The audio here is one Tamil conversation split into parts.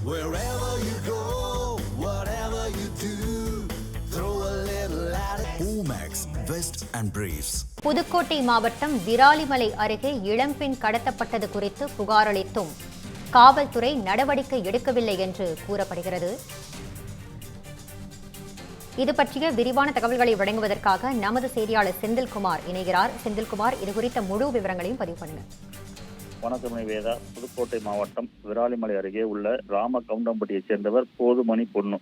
Wherever you go, whatever you do, throw a little at it. Omax, Vest and Briefs. Pudukkottai மாவட்டம் விராலிமலை அருகே இளம்பெண் கடத்தப்பட்டது குறித்து புகார் அளித்தும் காவல்துறை நடவடிக்கை எடுக்கவில்லை என்று கூறப்படுகிறது. இது பற்றிய விரிவான தகவல்களை வழங்குவதற்காக நமது செய்தியாளர் செந்தில்குமார் இணைகிறார். செந்தில்குமார், இது குறித்த முழு விவரங்களையும் பதிவு பண்ணுங்க. வணக்கம் வேதா. புதுக்கோட்டை மாவட்டம் விராலிமலை அருகே உள்ள ராம கவுண்டம்பட்டியைச் சேர்ந்தவர் போதுமணி பொண்ணு.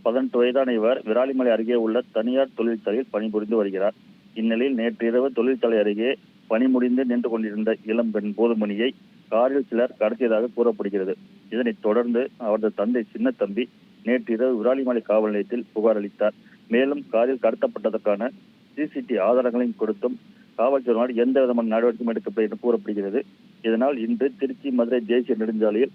18 வயதான இவர் விராலிமலை அருகே உள்ள தனியார் தொழிற்சாலையில் பணிபுரிந்து வருகிறார். இந்நிலையில் நேற்று இரவு தொழிற்சாலை அருகே பணி முடிந்து நின்று கொண்டிருந்த இளம் பெண் போதுமணியை காரில் சிலர் கடத்தியதாக கூறப்படுகிறது. இதனைத் தொடர்ந்து அவரது தந்தை சின்ன தம்பி நேற்று இரவு விராலிமலை காவல் நிலையத்தில் புகார் அளித்தார். மேலும் காரில் கடத்தப்பட்டதற்கான சிசிடிவி ஆதாரங்களையும் கொடுத்தும் காவல்துறையினர் எந்த விதமான நடவடிக்கையும் எடுக்கப்படும் என்று கூறப்படுகிறது. இதனால் இன்று திருச்சி மதுரை தேசிய நெடுஞ்சாலையில்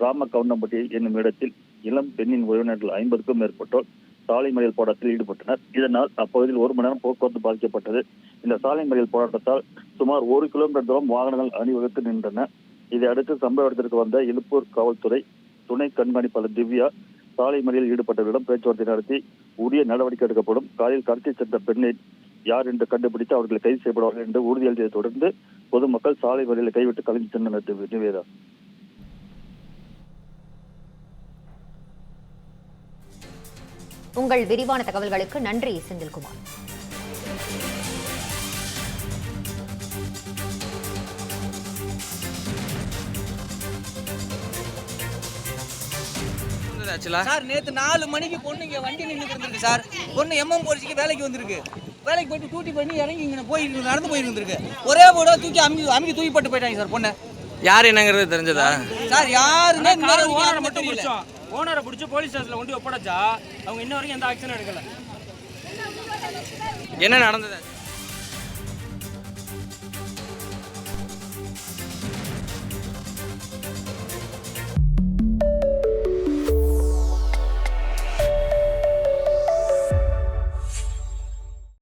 ராம கவுண்டம்பட்டி என்னும் இடத்தில் இளம் பெண்ணின் உறவினர்கள் 50க்கும் மேற்பட்டோர் சாலை மறியல் போராட்டத்தில் ஈடுபட்டனர். இதனால் அப்பகுதியில் 1 மணி நேரம் போக்குவரத்து பாதிக்கப்பட்டது. இந்த சாலை மறியல் போராட்டத்தால் சுமார் 1 கிலோமீட்டர் தூரம் வாகனங்கள் அணிவகுத்து நின்றன. இதையடுத்து சம்பவ இடத்திற்கு வந்த இலுப்பூர் காவல்துறை துணை கண்காணிப்பாளர் திவ்யா சாலை மறியலில் ஈடுபட்டவர்களிடம் பேச்சுவார்த்தை நடத்தி உரிய நடவடிக்கை எடுக்கப்படும், காரில் கடத்தி சென்ற பெண்ணை யார் என்று கண்டுபிடித்து அவர்களை கைது செய்யப்படுவார்கள் என்று உறுதியளித்ததை தொடர்ந்து பொதுமக்கள் சாலை மறியலை கைவிட்டு கலைந்து சென்றனர். நிவேதா. உங்கள் விரிவான தகவல்களுக்கு நன்றி செந்தில்குமார். சார் நேற்று 4 மணிக்கு பொண்ணு இங்கே வண்டி நின்றுட்டு இருந்திருக்கு சார். பொண்ணு எம்எம் போலீஸுக்கு வேலைக்கு வந்திருக்கு. வேலைக்கு போயிட்டு டூட்டி பண்ணி இறங்கி இங்கே நடந்து போயிருந்துருக்கு. ஒரே போட தூக்கி அமைக்கி தூக்கிப்பட்டு போயிட்டாங்க சார். பொண்ணு யார் என்னங்கிறது தெரிஞ்சதா சார்? யாருமே ஓனரை மட்டும் பிடிச்சோம். ஓனரை பிடிச்சி போலீஸ் ஸ்டேஷன்ல கொண்டு ஒப்படைச்சா அவங்க இன்ன வரைக்கும் எந்த ஆக்ஷனும் எடுக்கல. என்ன நடந்தது?